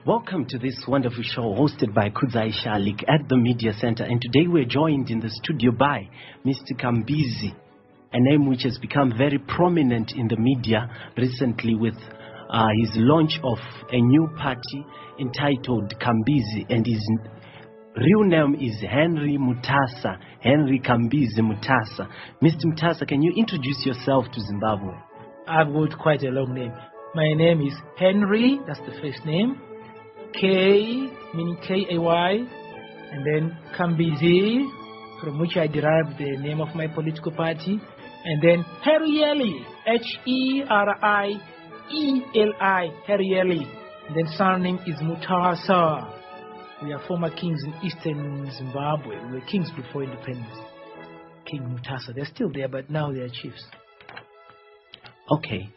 Welcome to this wonderful show hosted by Kudzai Shalik at the Media Center. And today we're joined in the studio by Mr. Kambizi, a name which has become very prominent in the media recently with his launch of a new party entitled Kambizi, and his real name is Henry Kambizi Mutasa. Mr. Mutasa, can you introduce yourself to Zimbabwe? I've got quite a long name. My name is Henry, that's the first name. K, meaning K-A-Y, and then Kambizi, from which I derived the name of my political party, and then Herieli, H-E-R-I-E-L-I, Herieli, and then surname is Mutasa. We are former kings in eastern Zimbabwe. We were kings before independence. King Mutasa, they're still there, but now they are chiefs. Okay,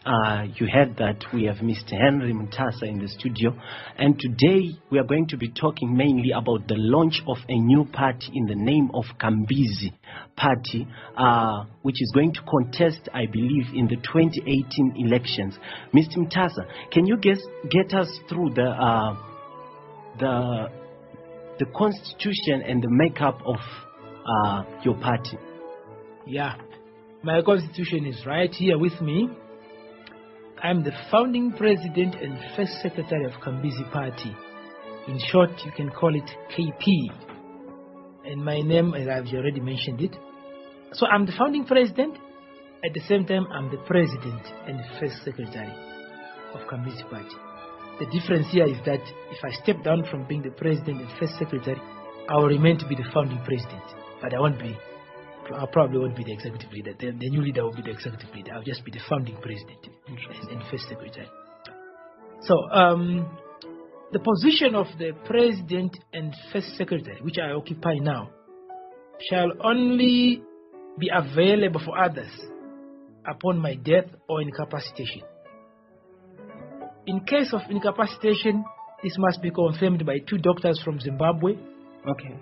you heard that we have Mr. Henry Mutasa in the studio, and today we are going to be talking mainly about the launch of a new party in the name of Kambizi Party, which is going to contest, I believe, in the 2018 elections. Mr. Mutasa, can you get us through the constitution and the makeup of your party? Yeah, my constitution is right here with me. I'm the founding president and first secretary of Kambizi Party. In short, you can call it KP. And my name, as I've already mentioned it. So I'm the founding president. At the same time, I'm the president and first secretary of Kambizi Party. The difference here is that if I step down from being the president and first secretary, I will remain to be the founding president. But I probably won't be the executive leader. The new leader will be the executive leader. I'll just be the founding president and first secretary. So, the position of the president and first secretary, which I occupy now, shall only be available for others upon my death or incapacitation. In case of incapacitation, this must be confirmed by 2 doctors from Zimbabwe. Okay.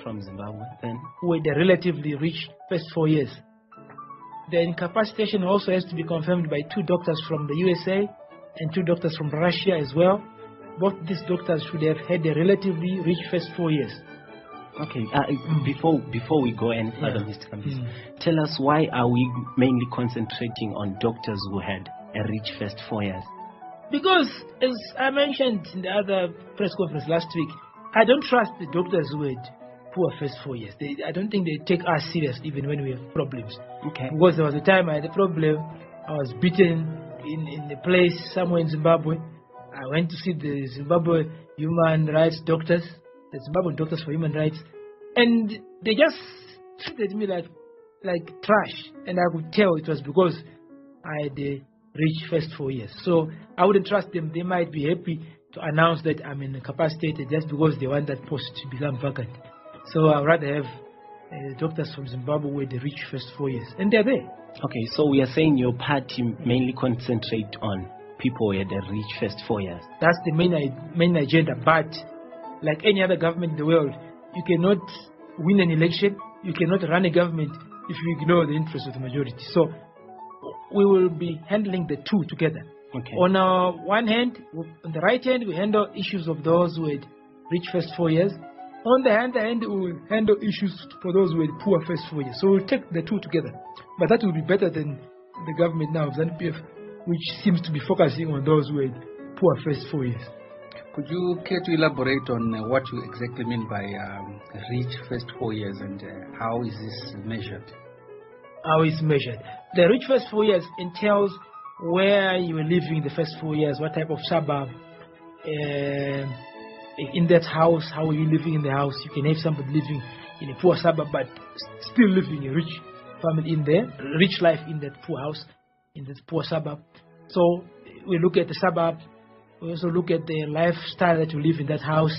From Zimbabwe, then? Who had a relatively rich first 4 years. The incapacitation also has to be confirmed by 2 doctors from the USA and 2 doctors from Russia as well. Both these doctors should have had a relatively rich first 4 years. Okay, before we go any further, Mr. Kambizi, tell us, why are we mainly concentrating on doctors who had a rich first 4 years? Because, as I mentioned in the other press conference last week, I don't trust the doctors who had poor first 4 years. I don't think they take us serious even when we have problems. Okay. Because there was a time I had a problem. I was beaten in a place somewhere in Zimbabwe. I went to see the Zimbabwe human rights doctors, the Zimbabwean doctors for human rights, and they just treated me like trash. And I could tell it was because I had a rich first 4 years. So I wouldn't trust them. They might be happy to announce that I'm incapacitated just because they want that post to become vacant. So I'd rather have doctors from Zimbabwe with the rich first 4 years. And they're there. Okay, so we are saying your party mainly concentrate on people with a rich first 4 years. That's the main agenda. But like any other government in the world, you cannot win an election, you cannot run a government if you ignore the interests of the majority. So we will be handling the two together. Okay. On one hand, on the right hand, we handle issues of those who had rich first 4 years. On the other hand, we will handle issues for those who had poor first 4 years. So we'll take the two together. But that will be better than the government now of ZANU-PF, which seems to be focusing on those who had poor first 4 years. Could you care to elaborate on what you exactly mean by rich first 4 years, and how is this measured? How is measured? The rich first 4 years entails where you were living the first 4 years, what type of suburb, in that house, how are you living in the house? You can have somebody living in a poor suburb but still living a rich family in there, rich life in that poor house, in that poor suburb. So we look at the suburb. We also look at the lifestyle that you live in that house.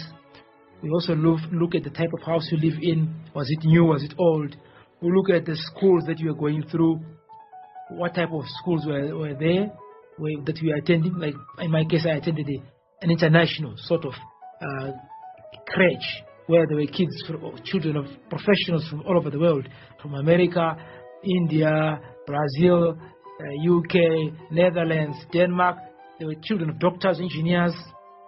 We also look at the type of house you live in. Was it new? Was it old? We look at the schools that you are going through. What type of schools were there that you are attending? Like in my case, I attended an international sort of crèche where there were children of professionals from all over the world, from America, India, Brazil, UK, Netherlands, Denmark, There were children of doctors, engineers,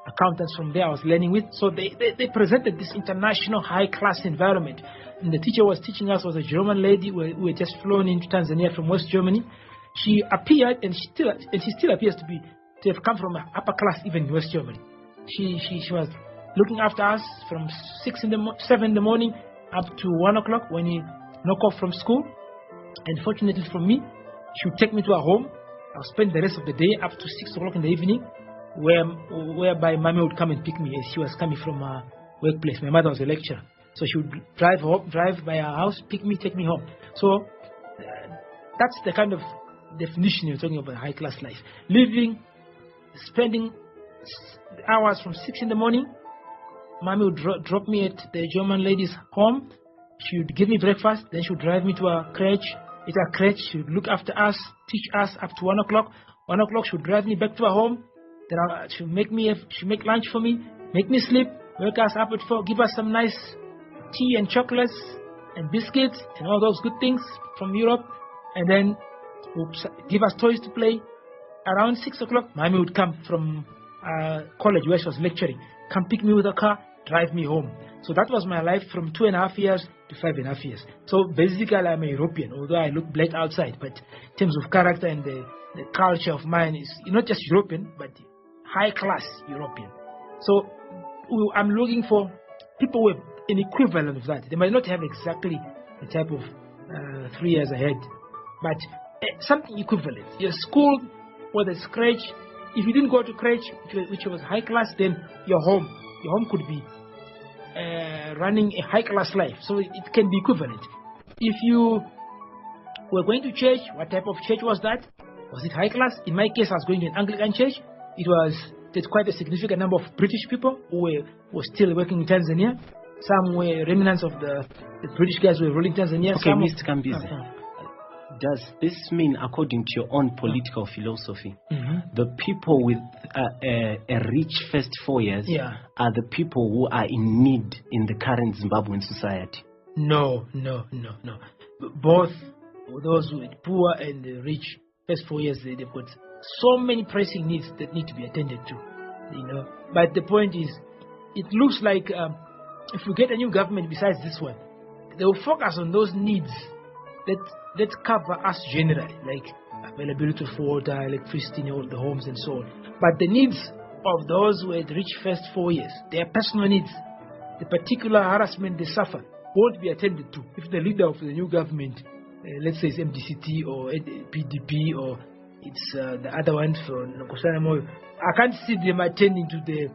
accountants from there I was learning with. So they presented this international high-class environment. And the teacher was teaching us was a German lady who had just flown into Tanzania from West Germany. She appeared, and she still appears to have come from an upper class even in West Germany. She was looking after us from 7 in the morning up to 1 o'clock when we knock off from school. And fortunately for me, she would take me to her home. I'll spend the rest of the day up to 6 o'clock in the evening, whereby mommy would come and pick me as she was coming from her workplace. My mother was a lecturer, so she would drive by our house, pick me, take me home. So that's the kind of definition you're talking about high class life. Spending hours from 6 in the morning. Mommy would drop me at the German lady's home. She would give me breakfast, then she would drive me to a crèche. At a crèche, she would look after us, teach us up to 1 o'clock. 1 o'clock, she would drive me back to her home. Then she would make lunch for me, make me sleep, wake us up at 4, give us some nice tea and chocolates and biscuits and all those good things from Europe. And then give us toys to play. Around 6 o'clock, mommy would come from college where she was lecturing, come pick me with a car, drive me home. So that was my life from 2.5 years to 5.5 years. So basically I'm a European, although I look black outside, but in terms of character and the culture of mine is not just European, but high class European. So I'm looking for people with an equivalent of that. They might not have exactly the type of 3 years ahead, but something equivalent. Your school, whether it's crèche, if you didn't go to crèche, which was high class, then your home could be running a high class life. So it can be equivalent. If you were going to church, what type of church was that? Was it high class? In my case, I was going to an Anglican church. There's quite a significant number of British people who were still working in Tanzania. Some were remnants of the British guys who were ruling Tanzania. Okay, Mr. Kambizi. Does this mean, according to your own political philosophy, the people with a rich first 4 years are the people who are in need in the current Zimbabwean society? No. Both those with poor and the rich first 4 years, they've got so many pressing needs that need to be attended to. But the point is, it looks like if we get a new government besides this one, they will focus on those needs that cover us generally, like availability of water, electricity in all the homes and so on. But the needs of those who had reached first 4 years, their personal needs, the particular harassment they suffer, won't be attended to if the leader of the new government, let's say it's MDCT or PDP or it's the other one for Nkosana Moyo, I can't see them attending to the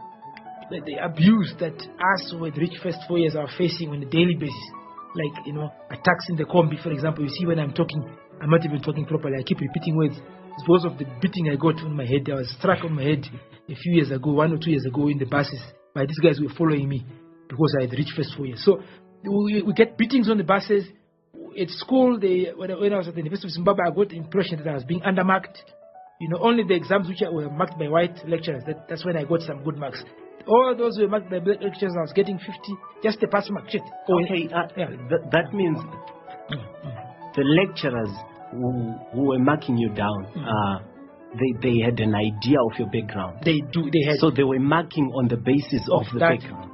abuse that us who had reached first 4 years are facing on a daily basis. Like, attacks in the combi, for example. You see when I'm talking, I'm not even talking properly. I keep repeating words. It's because of the beating I got on my head. I was struck on my head a few years ago, 1 or 2 years ago in the buses. By these guys who were following me because I had reached first 4 years. So we get beatings on the buses. At school, when I was at the University of Zimbabwe, I got the impression that I was being undermarked. Only the exams which were marked by white lecturers, that's when I got some good marks. All those who were marked by black lecturers, I was getting 50, just a pass mark. Okay, that means the lecturers who were marking you down, they had an idea of your background. They had. So they were marking on the basis of the that, background.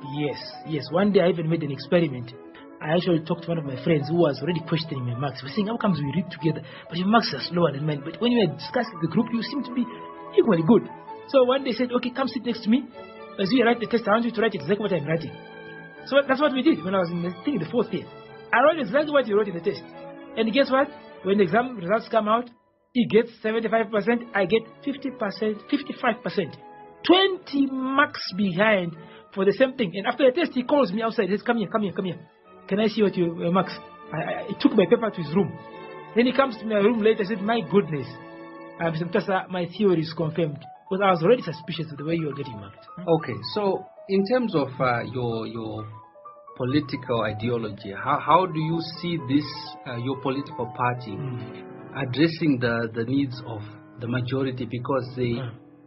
Yes. One day I even made an experiment. I actually talked to one of my friends who was already questioning my marks. He was saying, how comes we read together, but your marks are slower than mine? But when you were discussing the group, you seem to be equally good. So one day said, okay, come sit next to me. As we write the test, I want you to write exactly what I'm writing. So that's what we did when I was in the 4th year. I wrote exactly what you wrote in the test. And guess what? When the exam results come out, he gets 75%, I get 50%, 55%. 20 marks behind for the same thing. And after the test, he calls me outside. He says, come here. Can I see what your marks? I took my paper to his room. Then he comes to my room later and said, my goodness, my theory is confirmed. Because I was already suspicious of the way you were getting marked. Okay, so in terms of your political ideology, how do you see this, your political party, addressing the needs of the majority, because they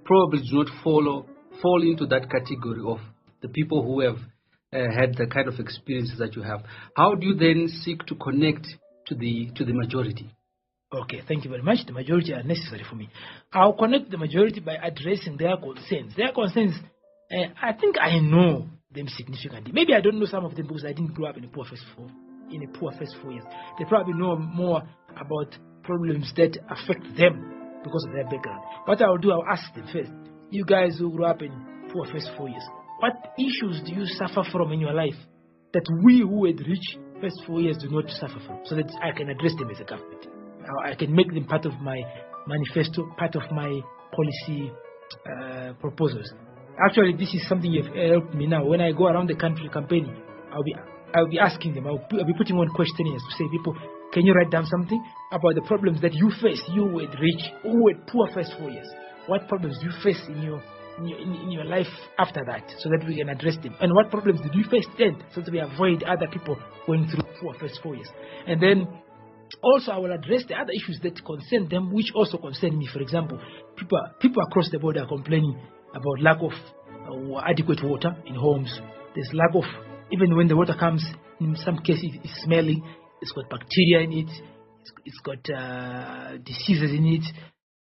probably do not fall into that category of the people who have had the kind of experiences that you have? How do you then seek to connect to the majority? Okay, thank you very much. The majority are necessary for me. I'll connect the majority by addressing their concerns. Their concerns, I think I know them significantly. Maybe I don't know some of them because I didn't grow up in a poor first 4 years. They probably know more about problems that affect them because of their background. What I'll do, I'll ask them first. You guys who grew up in poor first 4 years, what issues do you suffer from in your life that we who had rich first 4 years do not suffer from, so that I can address them as a government? I can make them part of my manifesto, part of my policy proposals. Actually, this is something you've helped me now. When I go around the country campaigning, I'll be asking them. I'll be putting on questionnaires to say, people, can you write down something about the problems that you face? You were rich, who were poor first 4 years. What problems do you face in your life after that, so that we can address them? And what problems did you face then, so that we avoid other people going through poor first 4 years? And then also I will address the other issues that concern them, which also concern me. For example, people across the board are complaining about lack of adequate water in homes. There's lack of, even when the water comes, in some cases it's smelly, it's got bacteria in it, it's got diseases in it,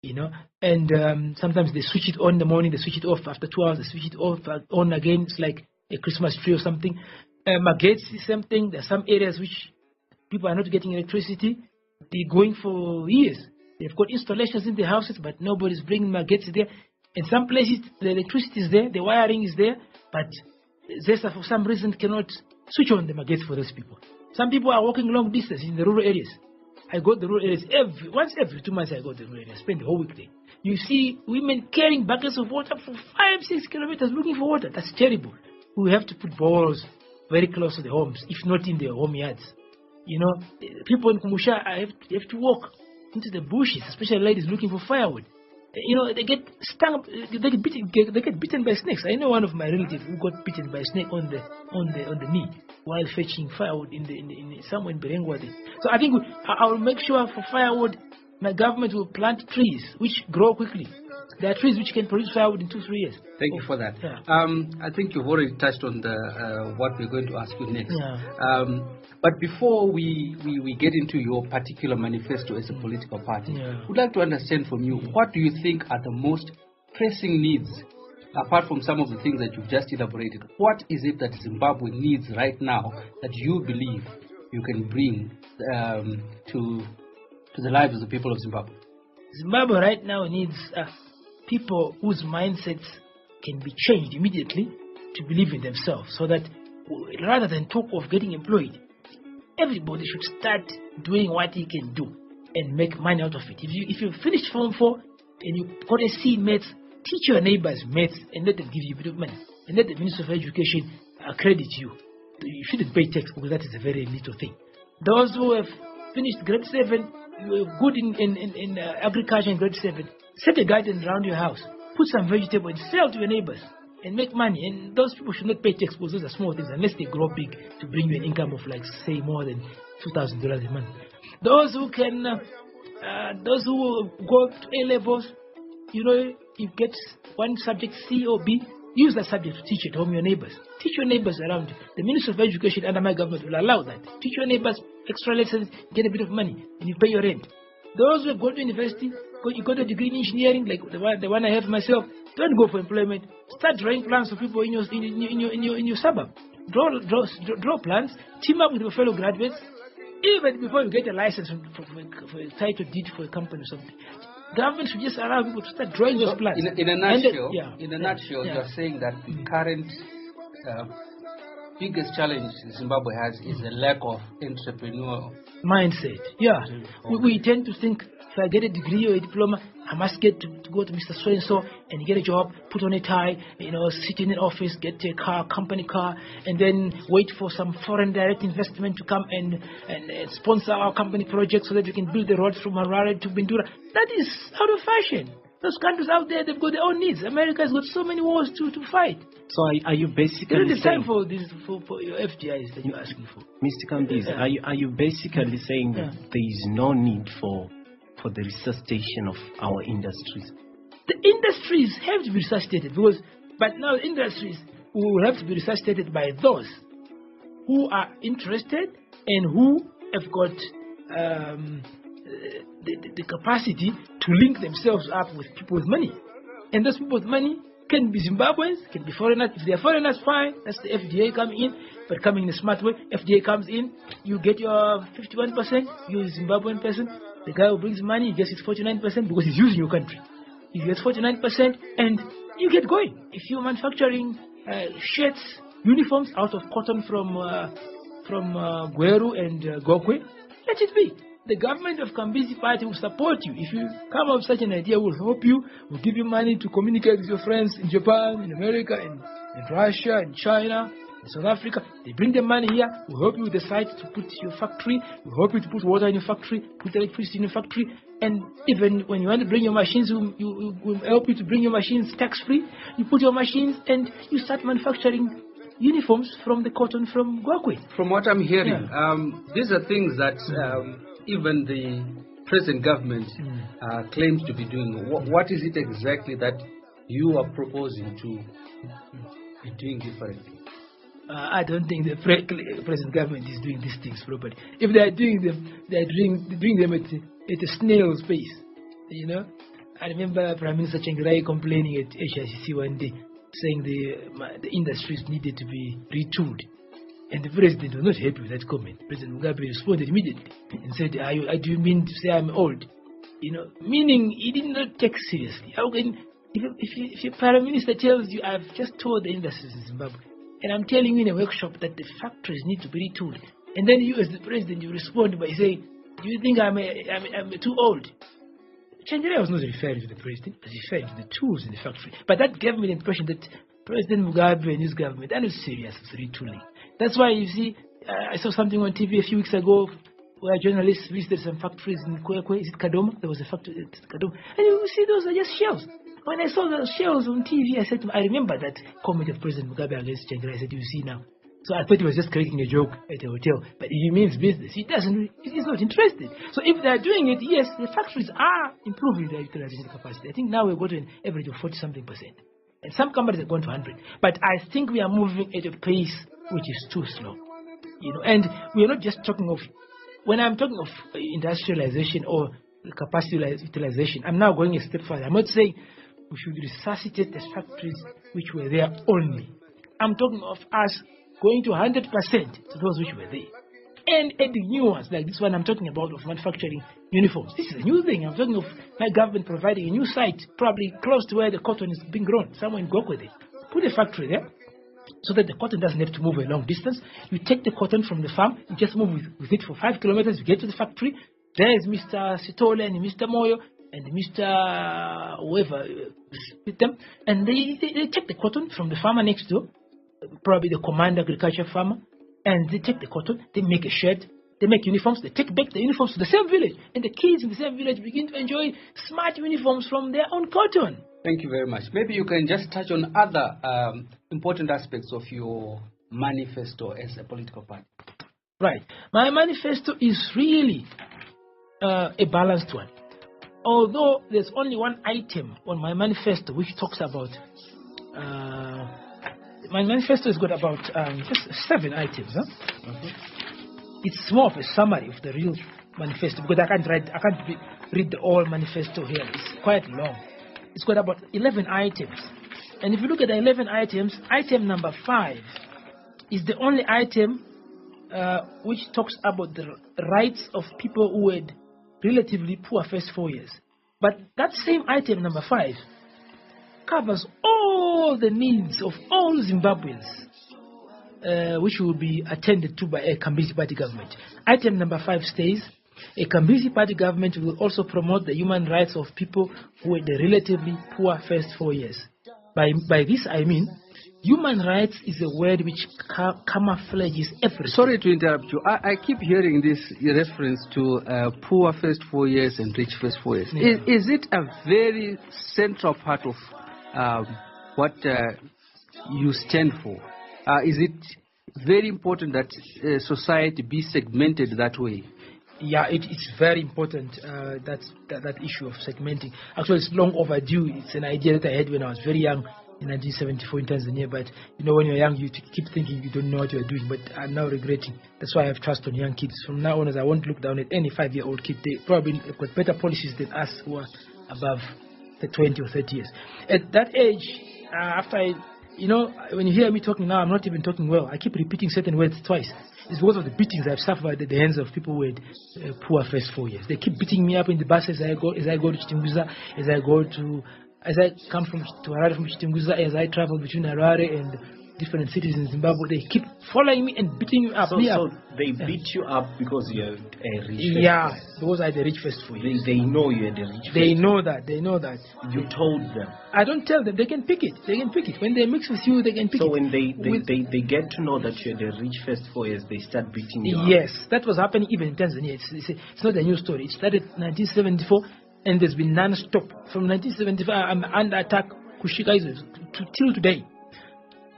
you know. And sometimes they switch it on in the morning, they switch it off after 2 hours, they switch it off on again. It's like a Christmas tree or something. Magates is same thing. There are some areas which people are not getting electricity. They're going for years. They've got installations in the houses, but nobody's bringing magates there. In some places, the electricity is there, the wiring is there, but ZESA for some reason cannot switch on the magates for those people. Some people are walking long distance in the rural areas. I go to the rural areas once every 2 months. I go to the rural areas, spend the whole week there. You see women carrying buckets of water for 5-6 kilometers looking for water. That's terrible. We have to put boreholes very close to the homes, if not in their home yards. You know, people in Kumusha have to walk into the bushes, especially ladies looking for firewood. You know, they get stung, they get bitten by snakes. I know one of my relatives who got bitten by a snake on the knee while fetching firewood in somewhere in Berengwa. So I think I will make sure for firewood, my government will plant trees which grow quickly. There are trees which can produce firewood in 2-3 years. Thank you for that. Yeah. I think you've already touched on the what we're going to ask you next. Yeah. But before we get into your particular manifesto as a political party, we'd like to understand from you, what do you think are the most pressing needs, apart from some of the things that you've just elaborated? What is it that Zimbabwe needs right now that you believe you can bring to the lives of the people of Zimbabwe? Zimbabwe right now needs people whose mindsets can be changed immediately to believe in themselves, so that rather than talk of getting employed, everybody should start doing what he can do and make money out of it. If you finished Form 4 and you got a C in maths, teach your neighbors maths and let them give you a bit of money. And let the Minister of Education accredit you. You shouldn't pay tax, because that is a very little thing. Those who have finished grade 7, you are good in agriculture in grade 7, set a garden around your house, put some vegetable and sell to your neighbors and make money. And those people should not pay tax, because those are small things, unless they grow big to bring you an income of, like, say, more than $2,000 a month. Those who can, those who go to A levels, you know, you get one subject C or B, use that subject to teach at home your neighbors. Teach your neighbors around you. The Minister of Education under my government will allow that. Teach your neighbors extra lessons, get a bit of money, and you pay your rent. Those who go to university, you got a degree in engineering, like the one I have myself, don't go for employment. Start drawing plans for people in your suburb. Draw plans, team up with your fellow graduates, even before you get a license for a title deed for a company or something. Government should just allow people to start drawing those plans. In a nutshell, you're saying that the current biggest challenge Zimbabwe has is a lack of entrepreneurial mindset. Yeah, we tend to think, if I get a degree or a diploma, I must get to go to Mr. So-and-so and get a job, put on a tie, you know, sit in an office, get a car, company car, and then wait for some foreign direct investment to come and sponsor our company project so that we can build the road from Harare to Bindura. That is out of fashion. Those countries out there, they've got their own needs. America's got so many wars to fight. So are you basically saying... time for this, for your FDIs that you're asking for. Mr. Kambizi, are you basically saying that there is no need for the resuscitation of our industries? The industries have to be resuscitated, but now industries will have to be resuscitated by those who are interested and who have got the capacity to link themselves up with people with money. And those people with money can be Zimbabweans, can be foreigners. If they are foreigners, fine. That's the FDA coming in, but coming in a smart way. FDA comes in, you get your 51%, you're a Zimbabwean person. The guy who brings money, he gets his 49% because he's using your country. He gets 49% and you get going. If you're manufacturing shirts, uniforms out of cotton from Gweru and Gokwe, let it be. The government of Kambizi Party will support you. If you come up with such an idea, we'll help you. We'll give you money to communicate with your friends in Japan, in America, in Russia, in China, in South Africa. They bring the money here. We'll help you with the site to put your factory. We'll help you to put water in your factory, put electricity in your factory. And even when you want to bring your machines, we'll help you to bring your machines tax-free. You put your machines and you start manufacturing uniforms from the cotton from Gokwe. From what I'm hearing, these are things that even the present government claims to be doing. What is it exactly that you are proposing to be doing differently? I don't think the present government is doing these things properly. If they are doing them, they're doing them at a snail's pace. You know, I remember Prime Minister Chengirai complaining at HICC one day, saying the industries needed to be retooled. And the president was not happy with that comment. President Mugabe responded immediately and said, do you mean to say I'm old? You know, meaning he did not take seriously. How can, if your prime minister tells you, I've just told the industries in Zimbabwe, and I'm telling you in a workshop that the factories need to be retooled, and then you as the president, you respond by saying, do you think I'm too old? Chengirai was not referring to the president, but referring to the tools in the factory. But that gave me the impression that President Mugabe and his government are not serious with retooling. That's why you see, I saw something on TV a few weeks ago where journalists visited some factories in Kwekwe. Is it Kadoma? There was a factory at Kadoma. And you see those are just shells. When I saw those shells on TV, I remember that comment of President Mugabe against Chengirai. I said, you see now. So I thought he was just cracking a joke at a hotel. But he means business. He's not interested. So if they are doing it, yes, the factories are improving their utilization capacity. I think now we've got an average of 40-something%. And some companies have gone to 100. But I think we are moving at a pace which is too slow. You know, and we are not just talking of, when I'm talking of industrialization or capacity utilization, I'm now going a step further. I'm not saying we should resuscitate the factories which were there only. I'm talking of us going to 100% to those which were there. And adding new ones, like this one I'm talking about of manufacturing uniforms. This is a new thing. I'm talking of my government providing a new site, probably close to where the cotton is being grown, somewhere in Gokwe there. Put a factory there, so that the cotton doesn't have to move a long distance. You take the cotton from the farm, you just move with it for 5 kilometers, you get to the factory. There is Mr. Sitole and Mr. Moyo and Mr. whoever with them, and they take the cotton from the farmer next door, probably the command agriculture farmer, and they take the cotton, they make a shed, they make uniforms, they take back the uniforms to the same village, and the kids in the same village begin to enjoy smart uniforms from their own cotton. Thank you very much. Maybe you can just touch on other important aspects of your manifesto as a political party. Right. My manifesto is really a balanced one. Although there's only one item on my manifesto which talks about... my manifesto has got about just 7 items. Huh? It's more of a summary of the real manifesto because I can't read the whole manifesto here. It's quite long. It's got about 11 items. And if you look at the 11 items, item number 5 is the only item which talks about the rights of people who had relatively poor first 4 years. But that same item number 5 covers all the needs of all Zimbabweans, which will be attended to by a Kambizi Party government. Item number 5 states, a Kambizi Party government will also promote the human rights of people who had a relatively poor first 4 years. By this I mean, human rights is a word which camouflages everything. Sorry to interrupt you. I keep hearing this reference to poor first 4 years and rich first 4 years. Yeah. Is it a very central part of what you stand for? Is it very important that society be segmented that way? Yeah, it's very important, that issue of segmenting. Actually, it's long overdue. It's an idea that I had when I was very young. in 1974 in Tanzania. But you know, when you're young, you keep thinking you don't know what you're doing. But I'm now regretting. That's why I have trust on young kids. From now on, as I won't look down at any 5-year-old kid. They probably have got better policies than us who are above the 20 or 30 years. At that age, after I, you know, when you hear me talking now, I'm not even talking well. I keep repeating certain words twice. It's because of the beatings I've suffered at the hands of people with poor first 4 years. They keep beating me up in the bus as I go to Chitimbuza, as I come to Harare from Chitimbuza, as I travel between Harare and different cities in Zimbabwe. They keep following me and beating me up. So they beat you up because you have a rich first. Yeah, because I had a rich first 4 years. They know you had a rich first. They know that. They know that. You told them. I don't tell them. They can pick it. They can pick it. When they mix with you, they can pick it. So when they get to know that you had a rich first 4 years, they start beating you up. Yes, that was happening even in Tanzania. It's not a new story. It started in 1974 and there's been non-stop. From 1975, I'm under attack, Kushika till today.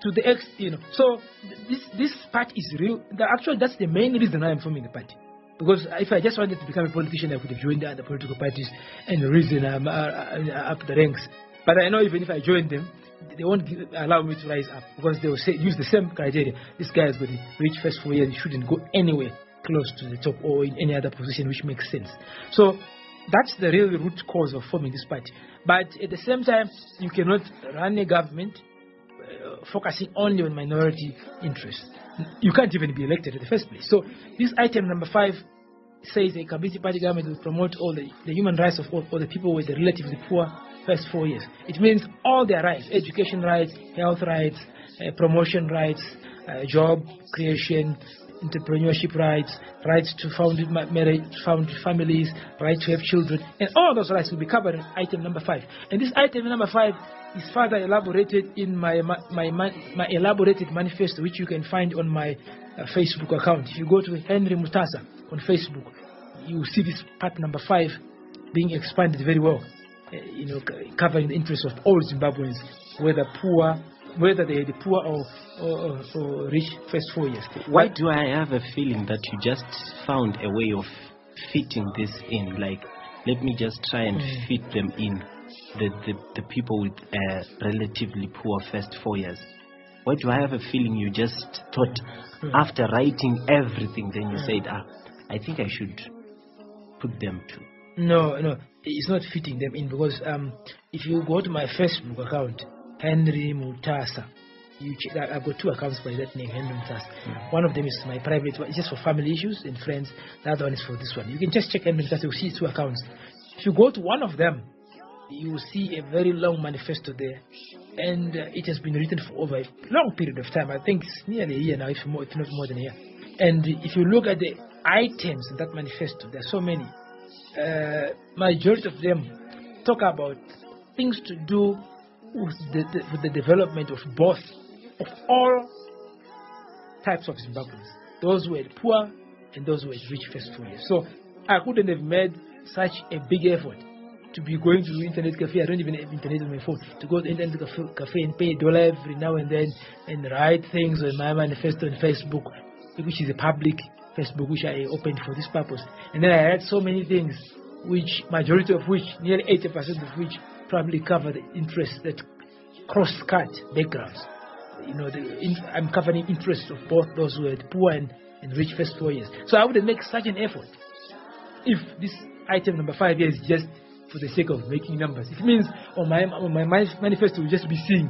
To the ex, you know. So this party is real. Actually, that's the main reason I am forming the party. Because if I just wanted to become a politician, I could have joined the other political parties and the reason I'm up the ranks. But I know even if I join them, they won't allow me to rise up because they will use the same criteria. This guy has got a rich first 4 years. He shouldn't go anywhere close to the top or in any other position, which makes sense. So that's the real root cause of forming this party. But at the same time, you cannot run a government focusing only on minority interests. You can't even be elected in the first place. So this item number 5 says the Kambizi Party government will promote all the human rights of all the people with the relatively poor first 4 years. It means all their rights: education rights, health rights, promotion rights, job creation, entrepreneurship rights, rights to found marriage, found families, right to have children, and all those rights will be covered in item number 5. And this item number 5 is further elaborated in my elaborated manifesto, which you can find on my Facebook account. If you go to Henry Mutasa on Facebook, you will see this part number 5 being expanded very well, you know, covering the interests of all Zimbabweans, whether they are the poor or rich first 4 years. Why do I have a feeling that you just found a way of fitting this in? Like, let me just try and fit them in, the people with relatively poor first 4 years. Why do I have a feeling you just thought, after writing everything, then you said, I think I should put them too? No, it's not fitting them in because if you go to my Facebook account, Henry Mutasa, I've got 2 accounts by that name, Henry Mutasa. One of them is my private one, it's just for family issues and friends. The other one is for this one. You can just check Henry Mutasa, you'll see 2 accounts. If you go to one of them, you will see a very long manifesto there, and it has been written for over a long period of time. I think it's nearly a year now, if not more than a year. And if you look at the items in that manifesto, there are so many. Majority of them talk about things to do with the development of all types of Zimbabweans, those who were poor and those who were rich first 4 years. So I couldn't have made such a big effort to be going to the internet cafe. I don't even have internet on my phone. To go to the internet cafe and pay $1 every now and then and write things on my manifesto on Facebook, which is a public Facebook, which I opened for this purpose. And then I had so many things, which majority of which, nearly 80% of which, probably cover the interests that cross-cut backgrounds. You know, I'm covering interests of both those who are poor and rich first 4 years. So I wouldn't make such an effort if this item number 5 is just for the sake of making numbers. It means on my manifesto we'll just be seeing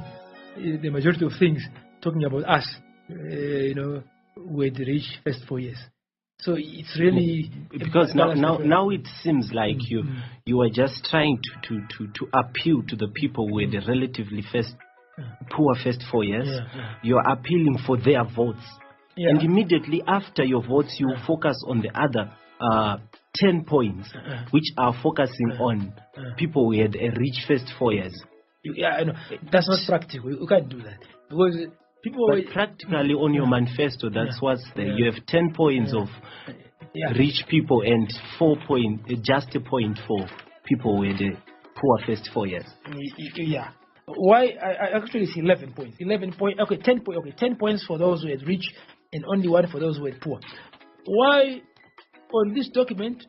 the majority of things talking about us, you know, with the rich first 4 years. So it's really because now it seems like you are just trying to appeal to the people with the relatively poor first 4 years. You are appealing for their votes, and immediately after your votes, you focus on the other 10 points, which are focusing on people who had a rich first 4 years. I know that's not practical. You can't do that because. But practically on your manifesto, that's what's there. You have 10 points of rich people and just a point for people with the poor first 4 years. Yeah. Why? I actually see 11 points. 11 points. Okay, 10 points. Okay, 10 points for those who are rich and only 1 for those who are poor. Why? On this document,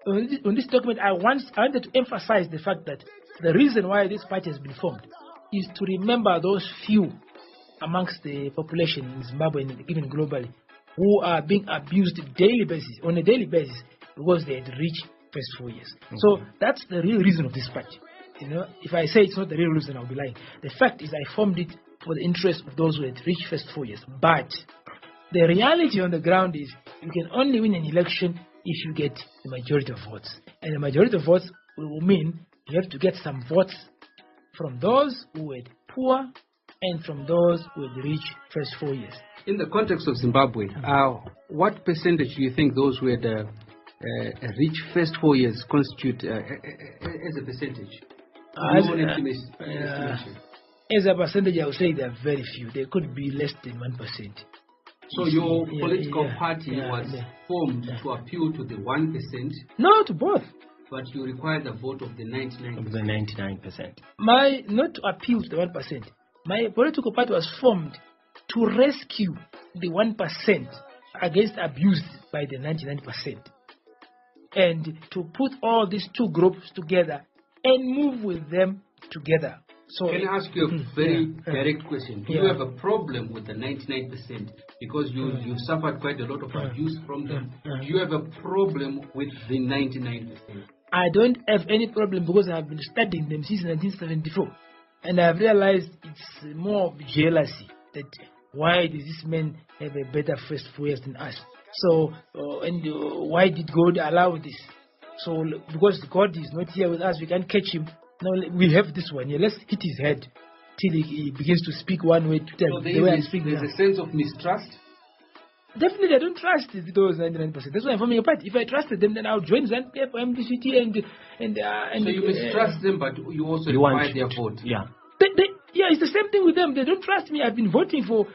on this document, I wanted to emphasize the fact that the reason why this party has been formed is to remember those few amongst the population in Zimbabwe and even globally who are being abused on a daily basis because they had reached first 4 years. So that's the real reason of this party. If I say it's not the real reason, I'll be lying. The fact is I formed it for the interest of those who had reached first 4 years. But the reality on the ground is you can only win an election if you get the majority of votes. And the majority of votes will mean you have to get some votes from those who were poor and from those who had reached first 4 years. In the context of Zimbabwe, what percentage do you think those who had reached first 4 years constitute as a percentage? As a percentage, I would say they are very few. They could be less than 1%. So your political party was formed to appeal to the 1%? No, to both. But you require the vote of the 99%. Of the 99%. Not to appeal to the 1%. My political party was formed to rescue the 1% against abuse by the 99%. And to put all these two groups together and move with them together. So, can I ask you a very direct question? Do you have a problem with the 99%? Because you suffered quite a lot of abuse from them. Do you have a problem with the 99%? I don't have any problem because I have been studying them since 1974. And I have realized it's more of jealousy that why does this man have a better first 4 years than us? So, why did God allow this? So, because God is not here with us, we can't catch him. Now we have this one here. Let's hit his head till he begins to speak one way. So there's a sense of mistrust? Definitely, I don't trust those 99%. That's why I'm forming a party. If I trusted them, then I would join ZANU-PF or MDCT so you mistrust them, but you also require their vote. Yeah. It's the same thing with them. They don't trust me. I've been voting for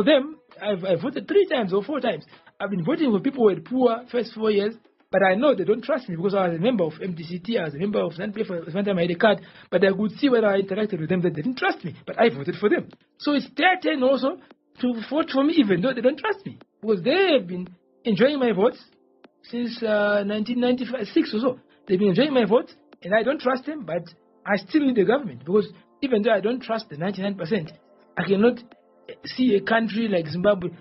them. I've voted 3 times or 4 times. I've been voting for people who had poor first 4 years, but I know they don't trust me because I was a member of MDCT, I was a member of ZANU-PF, one time I had a card, but I could see when I interacted with them that they didn't trust me, but I voted for them. So it's their turn also to vote for me even though they don't trust me, because they have been enjoying my votes since 1996 or so. They've been enjoying my votes, and I don't trust them, but I still need the government, because even though I don't trust the 99%, I cannot see a country like Zimbabwe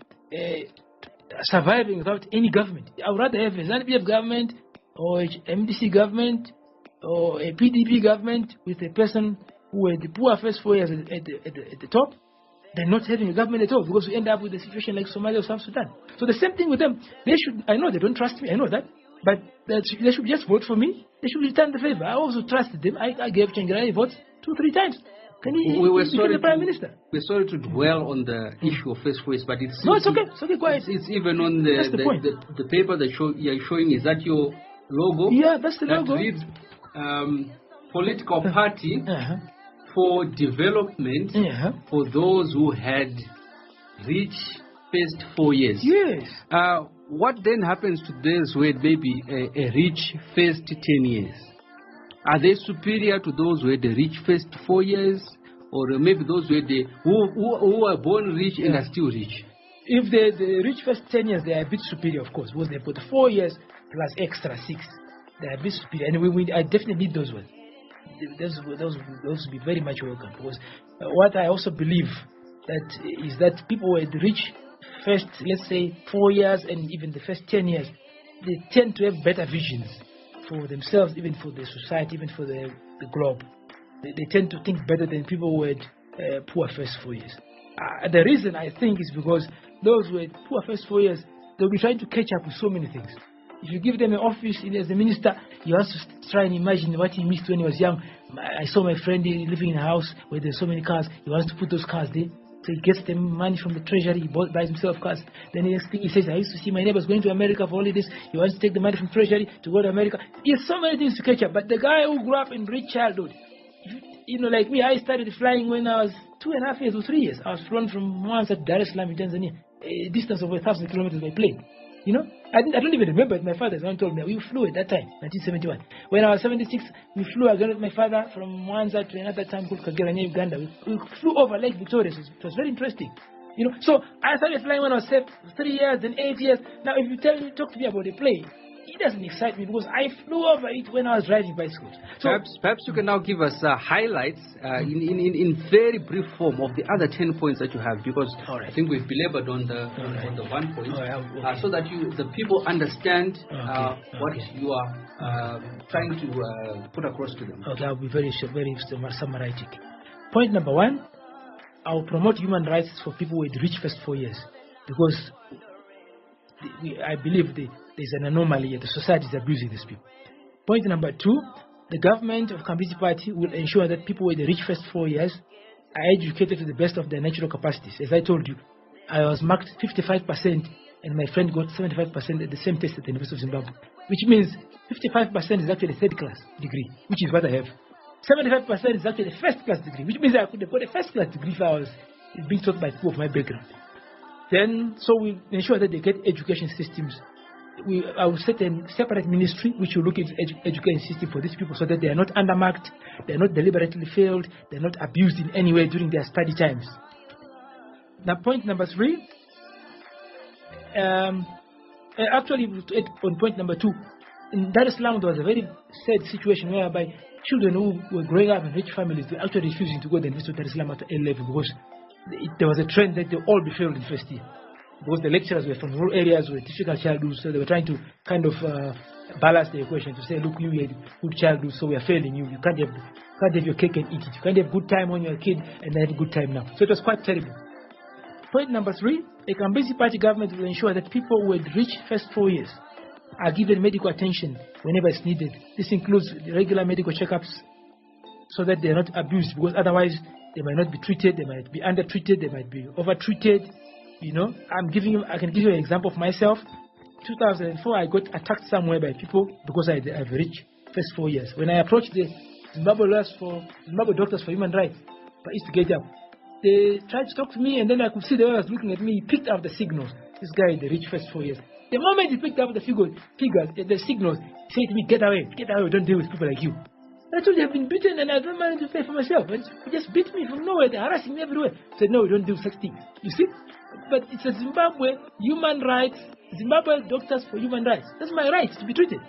surviving without any government. I would rather have a ZANU-PF government or MDC government or a PDP government with a person who had the poor first 4 years at the top than not having a government at all, because we end up with a situation like Somalia or South Sudan. So the same thing with them. I know they don't trust me, I know that, but they should just vote for me. They should return the favor. I also trusted them. I gave Chengerai votes 2-3 times. We were sorry the Prime Minister. We're sorry to dwell on the issue of first 4 years, but it's no, it's okay. It's okay. Quiet. It's even on the paper that you're showing. Is that your logo? Yeah, that's the that logo. Reads, political party for development for those who had reached first 4 years. Yes. What then happens to those who had maybe a rich first 10 years? Are they superior to those who had reached first 4 years, or maybe those who are born rich and are still rich? If they reach first 10 years, they are a bit superior, of course, because they put 4 years plus extra 6. They are a bit superior, and I definitely need those ones. Those would be very much welcome, because what I also believe is that people who had reached first, let's say, 4 years and even the first 10 years, they tend to have better visions for themselves, even for the society, even for the globe. They tend to think better than people who had poor first 4 years. The reason I think is because those who had poor first 4 years, they'll be trying to catch up with so many things. If you give them an office as a minister, you have to try and imagine what he missed when he was young. I saw my friend living in a house where there's so many cars. He wants to put those cars there. So he gets them money from the treasury, he buys himself cars. Then the next thing he says, I used to see my neighbors going to America for holidays. He wants to take the money from treasury to go to America. He has so many things to catch up. But the guy who grew up in rich childhood, like me, I started flying when I was 2.5 years or 3 years. I was flown from Mwanza to Dar es Salaam in Tanzania, a distance of 1,000 kilometers by plane. I don't even remember it. My father told me we flew at that time, 1971. When I was 76, we flew again with my father from Mwanza to another town called Kagera, Uganda. We flew over Lake Victoria. It was very interesting. So I started flying when I was 3 years, then 8 years. Now, if you talk to me about a plane, it doesn't excite me because I flew over it when I was driving bicycles. So Perhaps you can now give us highlights in very brief form of the other 10 points that you have, because I think we've belabored on the 1 point, so that the people understand what you are trying to put across to them. Okay, I'll be very summarizing. Point number 1, I'll promote human rights for people with reached first 4 years, because I believe there's an anomaly here. The society is abusing these people. Point number 2, the government of Kambizi Party will ensure that people with the reached first 4 years are educated to the best of their natural capacities. As I told you, I was marked 55% and my friend got 75% at the same test at the University of Zimbabwe, which means 55% is actually a third class degree, which is what I have. 75% is actually a first class degree, which means I could have got a first class degree if I was being taught by people of my background. Then, so we ensure that they get education systems. I will set a separate ministry which will look into education system for these people, so that they are not undermarked, they are not deliberately failed, they are not abused in any way during their study times. Now, point number 3. Actually, on point number 2, in Dar es Salaam there was a very sad situation whereby children who were growing up in rich families were actually refusing to go to the University of Dar es Salaam at A level, because there was a trend that they all be failed in first year, because the lecturers were from rural areas with difficult childhood, so they were trying to kind of balance the equation to say, look, you had good childhood, so we are failing you. You can't have your cake and eat it. You can't have good time when you're a kid and have a good time now. So it was quite terrible. Point number 3, a Kambizi Party government will ensure that people who had reached first 4 years are given medical attention whenever it's needed. This includes regular medical checkups, so that they are not abused, because otherwise they might not be treated, they might be undertreated, they might be overtreated. You know, I can give you an example of myself. 2004, I got attacked somewhere by people because I've reached first 4 years. When I approached the Zimbabwe Doctors for Human Rights, I used to get up. They tried to talk to me, and then I could see the way I was looking at me. He picked up the signals. This guy, they reached first 4 years. The moment he picked up the the signals, he said to me, get away, don't deal with people like you. I told you I've been beaten and I don't mind to pay for myself. And he just beat me from nowhere. They're harassing me everywhere. I said, no, we don't do such things. You see? But it's a Zimbabwe human rights, Zimbabwe Doctors for Human Rights. That's my right to be treated.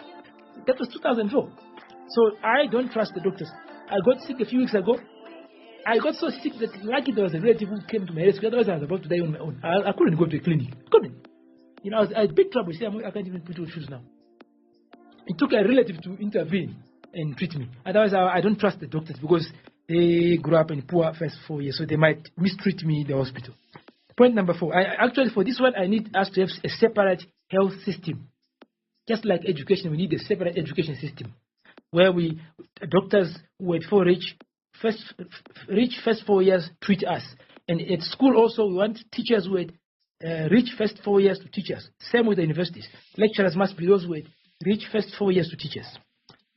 That was 2004. So I don't trust the doctors. I got sick a few weeks ago. I got so sick that lucky there was a relative who came to my rescue. Otherwise I was about to die on my own. I couldn't go to a clinic. Couldn't. You know, I had big trouble. See, I can't even put on shoes now. It took a relative to intervene and treat me. Otherwise, I don't trust the doctors, because they grew up in poor first 4 years, so they might mistreat me in the hospital. Point number 4. Actually, for this one, I need us to have a separate health system. Just like education, we need a separate education system, where doctors who had reach first 4 years treat us. And at school also, we want teachers who had reach first 4 years to teach us. Same with the universities. Lecturers must be those who reach first 4 years to teach us.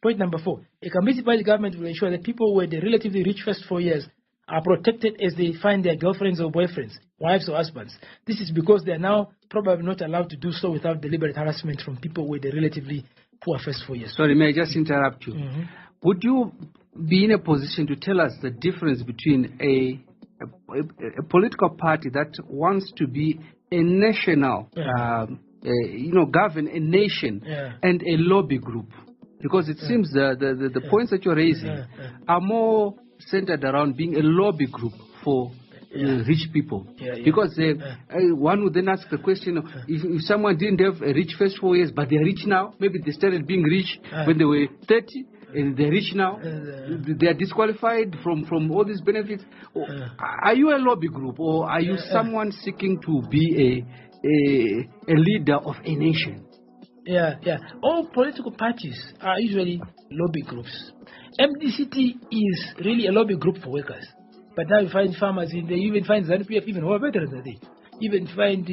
Point number 4. A Kambizi Party government will ensure that people who relatively reach first 4 years are protected as they find their girlfriends or boyfriends, wives or husbands. This is because they are now probably not allowed to do so without deliberate harassment from people with relatively poor first 4 years. Sorry, may I just interrupt you? Mm-hmm. Would you be in a position to tell us the difference between a political party that wants to be a national, govern a nation, and a lobby group? Because it seems the points that you're raising are more centered around being a lobby group for rich people. Because one would then ask the question, if someone didn't have a rich first 4 years, but they're rich now, maybe they started being rich when they were 30, and they're rich now, they are disqualified from all these benefits. Are you a lobby group, or are you someone seeking to be a leader of a nation? All political parties are usually lobby groups. MDCT is really a lobby group for workers. But now you find farmers in there, you even find ZANU-PF even who are veterans are there. You even find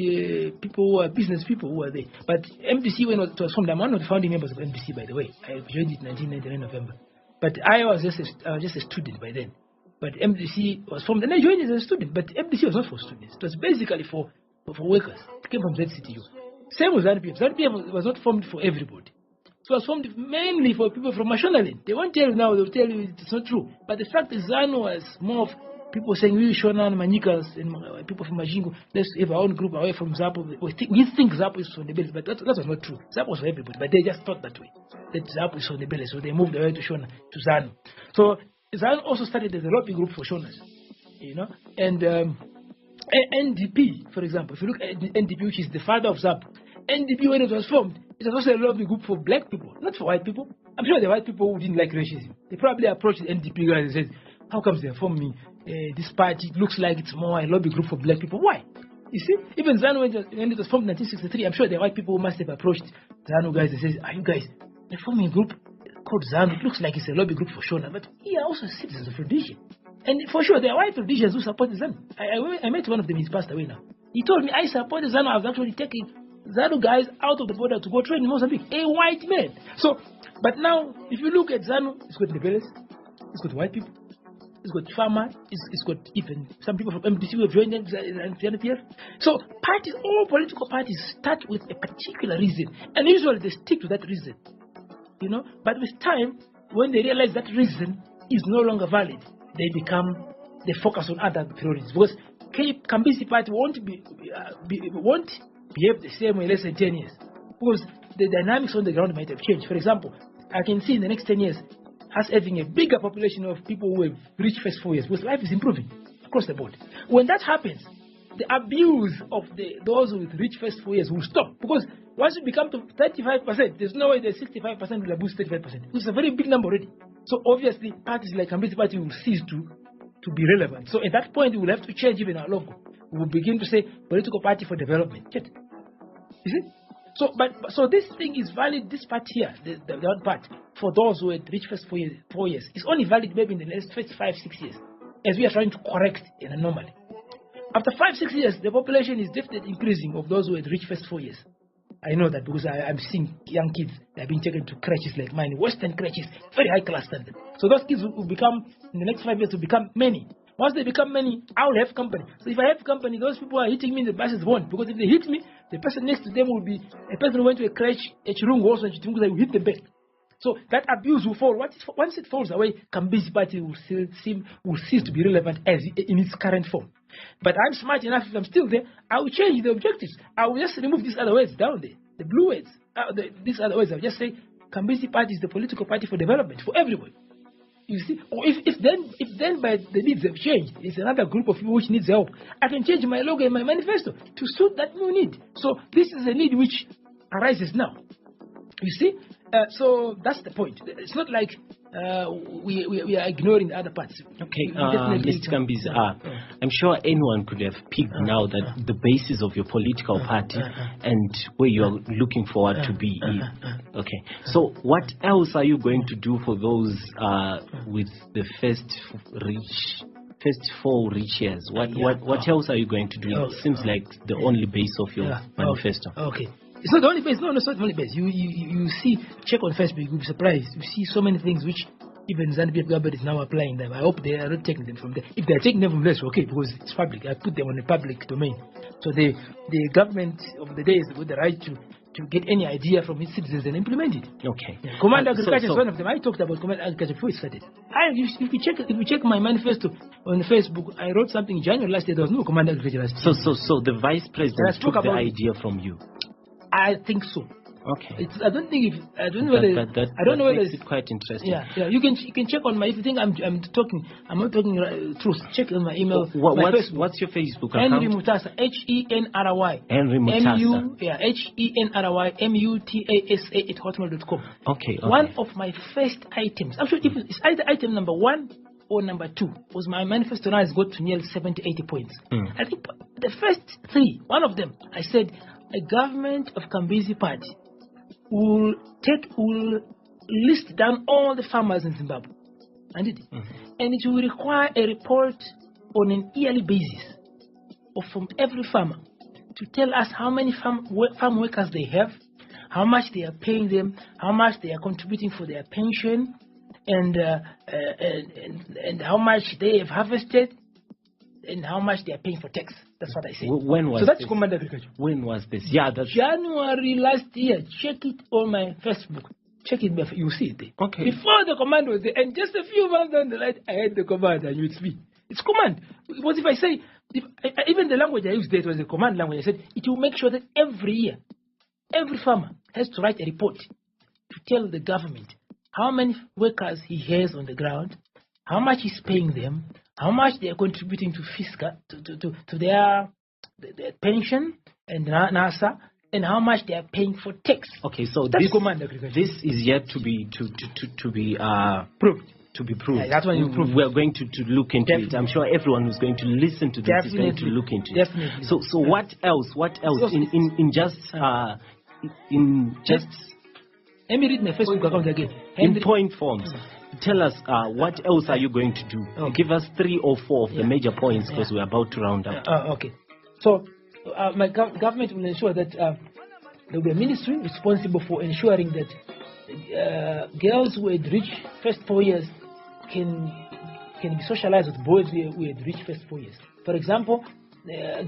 people who are business people who are there. But MDC, when it was formed, I'm one of the founding members of MDC, by the way. I joined it in 1999 November. But I was just a student by then. But MDC was formed, and I joined it as a student. But MDC was not for students. It was basically for workers. It came from ZCTU. Same with ZANU-PF. ZANU-PF was not formed for everybody. It was formed mainly for people from Mashonaland. They won't tell you now, they'll tell you it's not true. But the fact is ZANU was more of people saying we Shona and Manikas and people from Majingo, let's have our own group away from ZAPU. We think ZAPU is on the belly, but that was not true. ZAPU was for everybody, but they just thought that way, that ZAPU is on the belly, so they moved away to Shona, to ZANU. So ZANU also started as a lobby group for Shonas, and NDP, for example, if you look at NDP, which is the father of ZAPU, NDP, when it was formed, it was also a lobby group for black people, not for white people. I'm sure the white people who didn't like racism, they probably approached the NDP guys and said, how comes they're forming this party? It looks like it's more a lobby group for black people. Why? You see, even ZANU, when it was formed in 1963, I'm sure the white people must have approached ZANU guys and said, are you guys, they're forming a group called ZANU. It looks like it's a lobby group for Shona, but we are also citizens of Rhodesia. And for sure, there are white Rhodesians who support ZANU. I met one of them, he's passed away now. He told me, I supported ZANU. I was actually taking ZANU guys out of the border to go train in Mozambique. A white man. So, but now, if you look at ZANU, it's got rebellious, it's got white people, it's got farmer, it's got even some people from MDC who have joined the NPF. So parties, all political parties start with a particular reason, and usually they stick to that reason, But with time, when they realize that reason is no longer valid, they focus on other priorities. Because Kambizi Party won't behave the same way less than 10 years, because the dynamics on the ground might have changed. For example, I can see in the next 10 years us having a bigger population of people who have reached first 4 years, because life is improving across the board. When that happens, the abuse of those with reached first 4 years will stop, because once you become to 35%, there's no way the 65% will abuse 35%. It's a very big number already. So obviously, parties like Kambizi Party will cease to be relevant. So at that point, we will have to change even our logo. We will begin to say political party for development. You see? So this thing is valid, this part here, the one part, for those who had reached first 4 years. It's only valid maybe in the next 5-6 years, as we are trying to correct an anomaly. After 5-6 years, the population is definitely increasing of those who had reached first 4 years. I know that because I'm seeing young kids that are being taken to crèches like mine, Western crèches, very high class standard. So those kids will become, in the next 5 years, will become many. Once they become many, I will have company. So if I have company, those people who are hitting me in the buses won't. Because if they hit me, the person next to them will be a person who went to a crèche, a chirungo also, and they will hit them back. So that abuse will fall. Once it falls away, Kambizi Party will cease to be relevant as in its current form. But I'm smart enough, if I'm still there, I will change the objectives. I will just remove these other words down there. The blue words. These other words, I will just say, Kambizi Party is the political party for development, for everyone. You see, or if then by the needs have changed, it's another group of people which needs help, I can change my logo and my manifesto to suit that new need. So this is a need which arises now. You see, so that's the point. It's not like we are ignoring the other parts. Okay, Mr. Kambizi, I'm sure anyone could have picked now that the basis of your political party and where you are looking forward to be in. Okay, so what else are you going to do for those with the first 4 rich years? What else are you going to do? It seems like the only base of your manifesto. Okay. It's not the only base. No, it's not the only base. You see, check on Facebook, you'll be surprised. You see so many things which even ZANU-PF government is now applying them. I hope they are not taking them from there. If they are taking them from there, it's okay, because it's public. I put them on the public domain. So the government of the day has got the right to get any idea from its citizens and implement it. Okay. Yeah. Command Agriculture is one of them. I talked about Command Agriculture before it started. If you check my manifesto on Facebook, I wrote something in January last year. There was no Command Agriculture last year. So the Vice President took the idea from you? I think so. Okay. I don't know whether it's quite interesting. Yeah. You can check on my. If you think I'm not talking truth. Check on my email. What's your Facebook account? Henry Mutasa. HENRY. Henry Mutasa. HENRY MUTASA at hotmail.com. Okay. One of my first items. Actually, it's either item number 1 or number 2. Was my manifesto now has got to nearly 70-80 points. I think the first 3. One of them, I said, a government of Kambizi Party will list down all the farmers in Zimbabwe, and it will require a report on an yearly basis from every farmer to tell us how many farm workers they have, how much they are paying them, how much they are contributing for their pension, and how much they have harvested, and how much they are paying for tax. That's what I said. When was so that's this? Command Agriculture. When was this? Yeah, that's January last year. Check it on my Facebook. Check it, you see it there. Okay. Before the command was there, and just a few months down the line, I had the command, and it's me. It's command. Because if I say, even the language I used there was a command language. I said it will make sure that every year, every farmer has to write a report to tell the government how many workers he has on the ground, how much he's paying them, how much they are contributing to fiscal, to their pension and NASA, and how much they are paying for tax. Okay, so that's command agriculture. This is yet to be proved. To be proved. Yeah, that's when you prove. We are going to look into Definitely. it. I'm sure everyone who's going to listen to this is going to look into it. Definitely. So what else? What else? In just let me read my Facebook account again. In point forms. Tell us what else are you going to do? Okay. Give us 3 or 4 of the major points because we're about to round up. Okay. So my government will ensure that there will be a ministry responsible for ensuring that girls who had reached first 4 years can be socialized with boys who had reached first 4 years. For example,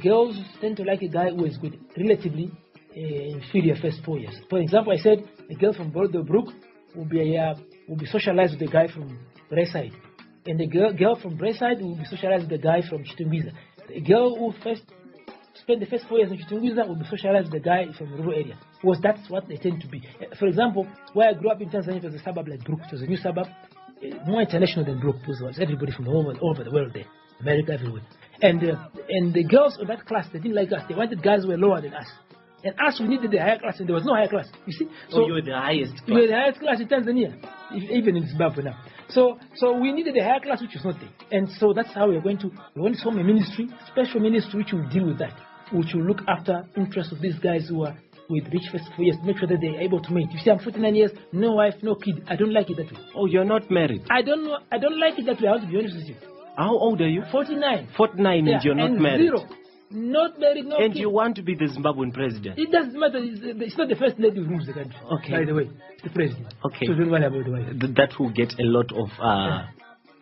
girls tend to like a guy who has got relatively inferior first 4 years. For example, I said the girl from Brook will be socialized with the guy from Braeside, and the girl from Braeside will be socialized with the guy from Chitungwiza. The girl who spent the first 4 years in Chitungwiza will be socialized with the guy from the rural area, because that's what they tend to be. For example, where I grew up in Tanzania, it was a suburb like Brook. It was a new suburb, more international than Brook. It was everybody from all over the world there, America, everywhere. And the girls of that class, they didn't like us. They wanted guys who were lower than us. And us, we needed the higher class, and there was no higher class. You see? So you were the highest class. We were the highest class in Tanzania, even in Zimbabwe now. So we needed the higher class, which was not there. And so that's how we're going to form a ministry, special ministry, which will deal with that, which will look after interests of these guys who with reached first 4 years, to make sure that they're able to mate. You see, I'm 49 years, no wife, no kid. I don't like it that way. Oh, you're not married? I don't like it that way. I want to be honest with you. How old are you? 49. 49, and you're not married? 0. Not married, no And kid. you want to be the Zimbabwean president? It doesn't matter. It's not the first lady who rules the country. Okay. By the way, it's the president. Okay. So don't worry about the wife. That will get a lot of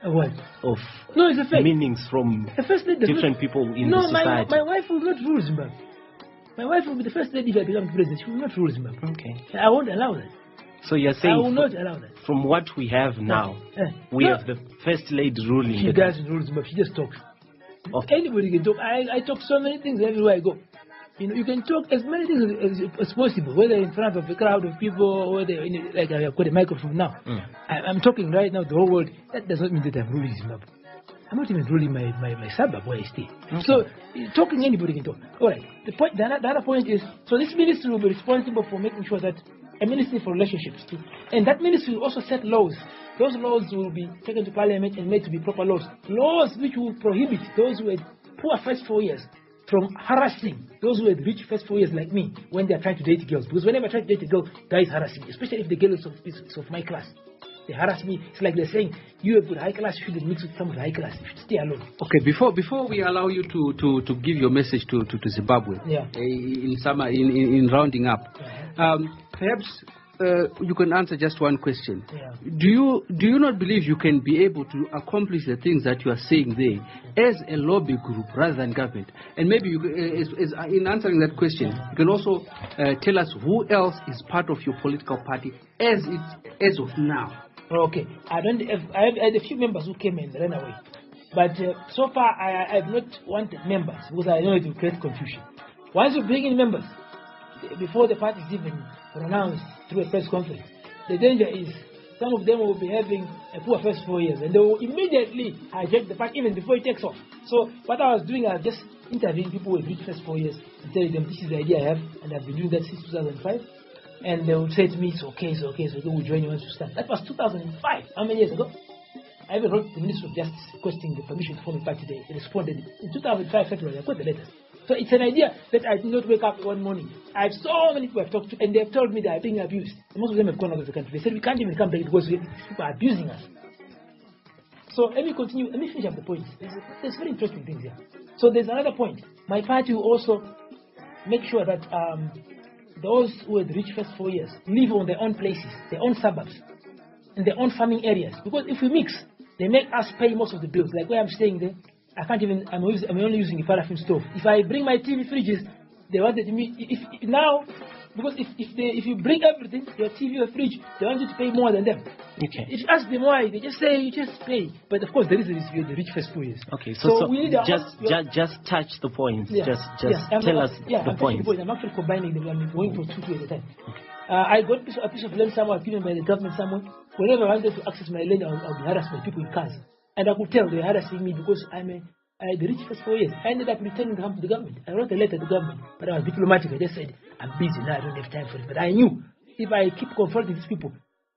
what? Of no, it's a fact. meanings from the first lady, different people in the society. My wife will not rule Zimbabwe. My wife will be the first lady if I become president. She will not rule Zimbabwe. Okay. I won't allow that. So you're saying I will not allow that. From what we have now, we have the first lady ruling. She doesn't rule Zimbabwe. She just talks. Okay. Anybody can talk. I talk so many things everywhere I go. You know, you can talk as many things as possible, whether in front of a crowd of people or whether like I've got a microphone now. I'm talking right now to the whole world. That does not mean that I'm ruling Zimbabwe. I'm not even ruling my suburb where I stay. Okay. So talking, anybody can talk. All right. The other point is, so this ministry will be responsible for making sure that a ministry for relationships too, and that ministry will also set laws. Those laws will be taken to parliament and made to be proper laws. Laws which will prohibit those who had poor first 4 years from harassing those who had reached first 4 years like me when they are trying to date girls. Because whenever I try to date a girl, guys harass me, especially if the girl is of my class. They harass me. It's like they're saying, you have got high class, you shouldn't mix with someone high class. You should stay alone. Okay, before we allow you to give your message to Zimbabwe, in rounding up, perhaps you can answer just one question. Do you not believe you can be able to accomplish the things that you are saying there as a lobby group rather than government? And maybe you, in answering that question, you can also tell us who else is part of your political party as of now. Okay, I had a few members who came and ran away, but so far I have not wanted members because I know it will create confusion. Once you bring in members, before the party is even pronounced through a press conference, the danger is some of them will be having a poor first 4 years and they will immediately hijack the party even before it takes off. So what I was doing, I was just interviewing people who have reached first 4 years and telling them this is the idea I have, and I've been doing that since 2005. And they would say to me, it's okay, we'll join you once you start. That was 2005. How many years ago? I even wrote the Minister of Justice requesting the permission to form a party. They responded in 2005 February. I got the letters. So it's an idea that I did not wake up one morning. I have so many people I've talked to, and they have told me they are being abused. Most of them have gone out of the country. They said we can't even come back because people are abusing us. So let me continue. Let me finish up the point. There's very interesting things here. So there's another point. My party will also make sure that those who had reached first 4 years live on their own places, their own suburbs, in their own farming areas. Because if we mix, they make us pay most of the bills. Like where I'm staying there, I'm only using a paraffin stove. If I bring my TV fridges, they wanted me, now Because if you bring everything, your TV, your fridge, they want you to pay more than them. Okay. If you ask them why, they just say you just pay. But of course, the reason is the rich first 4 years. Okay. So we need just touch the points. Yeah. Just Yeah. tell us the points. I'm actually combining them. I'm going for 2 at a time. Okay. I got a piece of land somewhere given by the government somewhere. Whenever I wanted to access my land, I'll be harassed by people in cars. And I could tell they were harassing me because I'm the rich first 4 years. I ended up returning to the government. I wrote a letter to the government, but I was diplomatic. I just said, I'm busy now, I don't have time for it. But I knew if I keep confronting these people,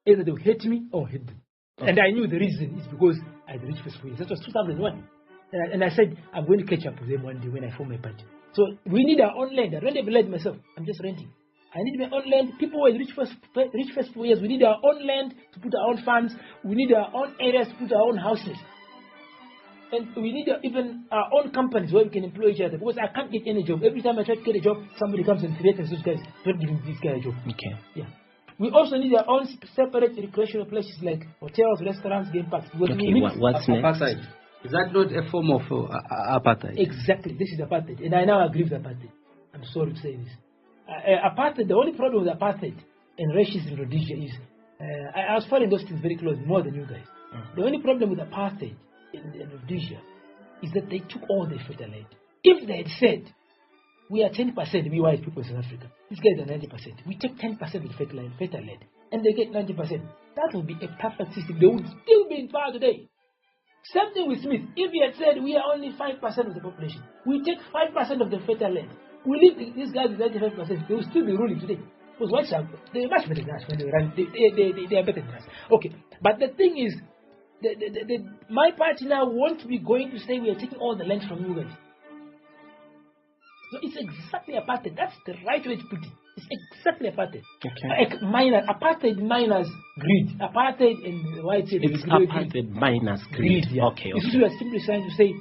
either they will hate me or hate them. Okay. And I knew the reason is because I had the rich first 4 years. That was 2001. And I said, I'm going to catch up with them one day when I form my party. So we need our own land. I don't have a land myself. I'm just renting. I need my own land. People with rich first 4 years. We need our own land to put our own funds. We need our own areas to put our own houses. And we need even our own companies where we can employ each other. Because I can't get any job. Every time I try to get a job, somebody comes and threatens those guys. Don't give this guy a job. Okay. Yeah. We also need our own separate recreational places like hotels, restaurants, game parks. Okay. What's next? Apartheid. Is that not a form of apartheid? Exactly. This is apartheid. And I now agree with apartheid. I'm sorry to say this. Apartheid, the only problem with apartheid and racism in Rhodesia is, I was following those things very closely, more than you guys. The only problem with apartheid in Rhodesia is that they took all the fertile land. If they had said, we are 10%, we white people in South Africa, these guys are 90%, we take 10% of the fertile land, and they get 90%, that would be a perfect system. They would still be in power today. Same thing with Smith. If he had said, we are only 5% of the population, we take 5% of the fertile land, we leave these guys with 95%, they will still be ruling today. Because whites are, they're much better than us when they run, they are better than us. Okay, but the thing is, my party now won't be going to say we are taking all the land from you guys. So it's exactly apartheid. That's the right way to put it. It's exactly apartheid. Okay. Apartheid minus greed. Apartheid and the white say it's apartheid minus greed. Yeah. Okay. This is what we are simply trying to say.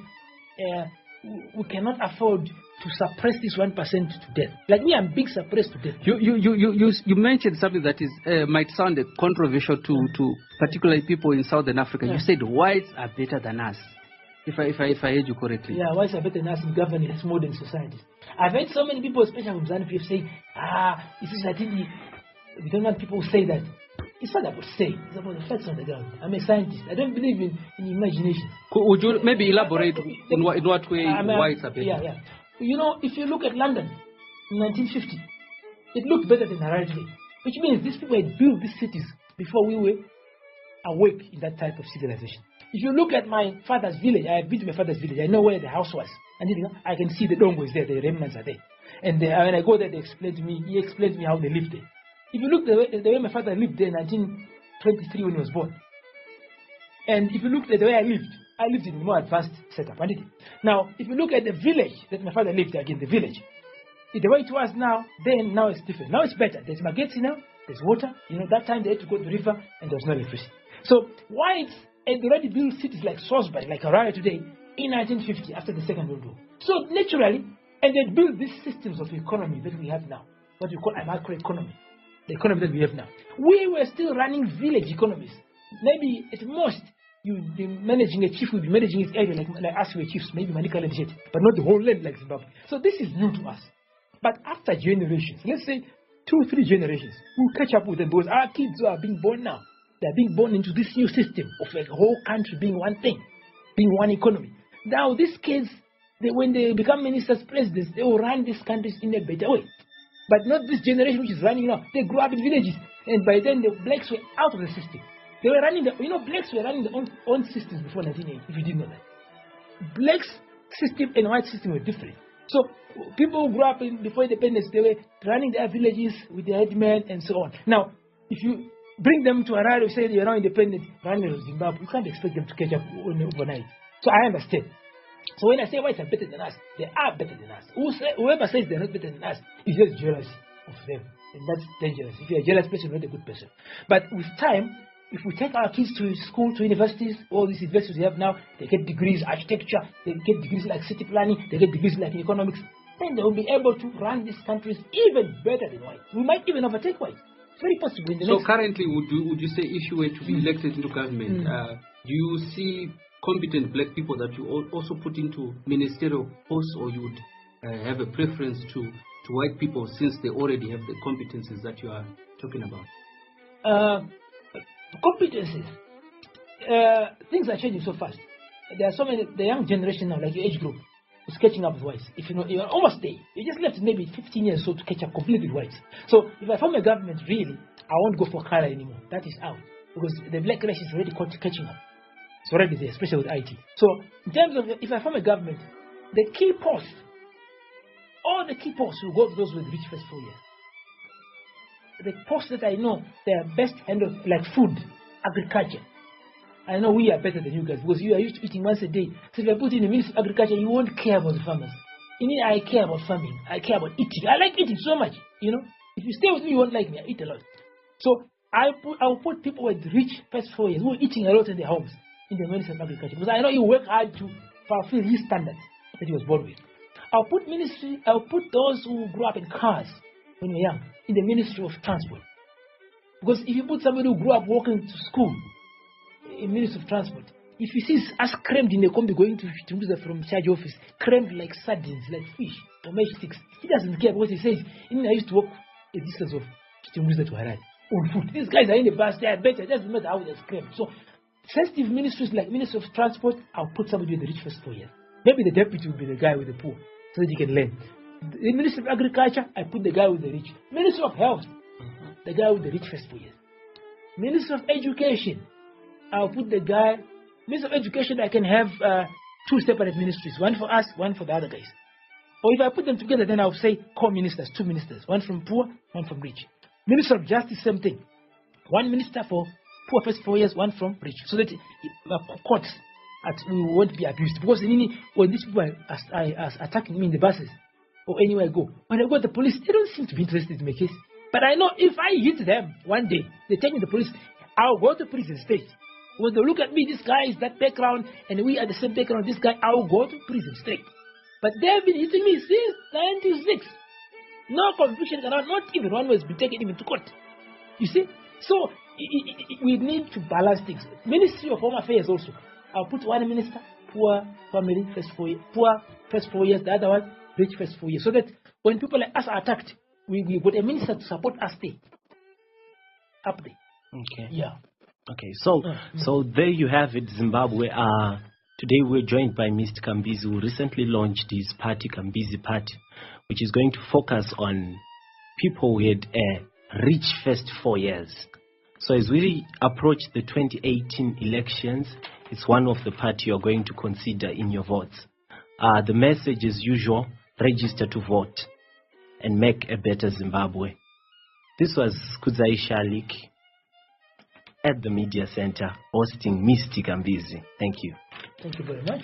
We cannot afford to suppress this 1% to death. Like me, I'm big suppressed to death. You mentioned something that is might sound controversial to particularly people in Southern Africa. Yeah. You said whites are better than us. If I heard you correctly. Yeah, whites are better than us in governing this modern society. I've heard so many people, especially from ZANU-PF, say, this is we don't want people to say that. It's not about saying, it's about the facts on the ground. I'm a scientist. I don't believe in imagination. Would you maybe elaborate in what way whites are better? Yeah. You know, if you look at London in 1950, it looked better than Harare today. Which means these people had built these cities before we were awake in that type of civilization. If you look at my father's village, I have been to my father's village. I know where the house was. And I can see the dongo is there, the remnants are there. And when I go there, he explained to me how they lived there. If you look the way my father lived there in 1923 when he was born, and if you look at the way I lived in a more advanced setup. Now, if you look at the village that my father lived again, the village, the way it was now it's different. Now it's better. There's magazines now, there's water. You know, that time they had to go to the river and there was no electricity. So whites had already built cities like Salisbury, like Harare today, in 1950 after the Second World War. So naturally, and they built these systems of economy that we have now, what we call a macroeconomy, the economy that we have now. We were still running village economies. Maybe at most, you'd be managing a chief, would be managing his area like us were chiefs, maybe Manika land shit, but not the whole land like Zimbabwe. So this is new to us. But after generations, let's say 2-3 generations, we'll catch up with them because our kids are being born now. They're being born into this new system of a whole country being one thing, being one economy. Now these kids, when they become ministers, presidents, they will run these countries in a better way. But not this generation which is running now. They grew up in villages, and by then the blacks were out of the system. They were running blacks were running their own systems before 1980, if you didn't know that. Blacks' system and white system were different. So people who grew up before independence, they were running their villages with their headmen and so on. Now, if you bring them to Harare, you say they are now independent, running Zimbabwe, you can't expect them to catch up overnight. So I understand. So when I say whites are better than us, they are better than us. Whoever says they're not better than us is just jealous of them. And that's dangerous. If you're a jealous person, you're not a good person. But with time, if we take our kids to school, to universities, all these universities we have now, they get degrees in architecture, they get degrees like city planning, they get degrees like in economics, then they will be able to run these countries even better than whites. We might even overtake whites. It's very possible. So currently, would you say if you were to be elected into government, do you see competent black people that you also put into ministerial posts, or you would have a preference to to white people since they already have the competencies that you are talking about? Competencies. Things are changing so fast. There are so many, the young generation now, like your age group, is catching up with whites. If you know, you're almost there. You just left maybe 15 years or so to catch up completely with whites. So if I form a government, really, I won't go for color anymore. That is out. Because the black race is already catching up. It's already there, especially with IT. So in terms of, if I form a government, the key posts, all the key posts will go to those with rich first 4 years. The posts that I know, they are best handled, like food, agriculture. I know we are better than you guys because you are used to eating once a day. So if I put in the Ministry of Agriculture, you won't care about the farmers. In me, I care about farming. I care about eating. I like eating so much. You know, if you stay with me, you won't like me. I eat a lot. So I will put people with rich first 4 years who are eating a lot in their homes in the Ministry of Agriculture because I know you work hard to fulfill his standards that he was born with. I'll put those who grew up in cars when they were young in the Ministry of Transport. Because if you put somebody who grew up walking to school in Ministry of Transport, if he sees us crammed in the combi going to from charge office, crammed like sardines, like fish or matchsticks, he doesn't care because he says, I used to walk a distance of Chitimbuza to Harare on foot. These guys are in the bus, they are better, it doesn't matter how they're crammed. So sensitive ministries like Ministry of Transport, I'll put somebody with the rich first 4 years. Maybe the deputy will be the guy with the poor, so that he can learn. The Ministry of Agriculture, I put the guy with the rich. Ministry of Health, the guy with the rich first 4 years. Ministry of Education, I'll put the guy. Ministry of Education, I can have 2 separate ministries, one for us, one for the other guys. Or if I put them together, then I'll say co-ministers, 2 ministers, one from poor, one from rich. Minister of Justice, same thing. 1 minister for poor first 4 years, 1 from rich, so that courts we won't be abused. Because when these people are attacking me in the buses or anywhere I go, when I go to the police, they don't seem to be interested in my case. But I know if I hit them one day, they take me to the police, I'll go to prison straight. When they look at me, this guy is that background, and we are the same background, this guy, I'll go to prison straight. But they've been hitting me since 96. No conviction cannot, not even one was been taken even to court. You see? So we need to balance things. Ministry of Home Affairs also. I'll put 1 minister, poor family first 4 years, poor first 4 years, the other one rich first 4 years. So that when people like us are attacked, we got a minister to support us there. Up there. Okay. Yeah. Okay. So there you have it, Zimbabwe. Today we're joined by Mr. Kambizi, who recently launched his party, Kambizi Party, which is going to focus on people with a rich first 4 years. So as we approach the 2018 elections, it's one of the party you're going to consider in your votes. The message as usual, register to vote and make a better Zimbabwe. This was Kudzai Shalik at the Media Center hosting Mr. Kambizi. Thank you. Thank you very much.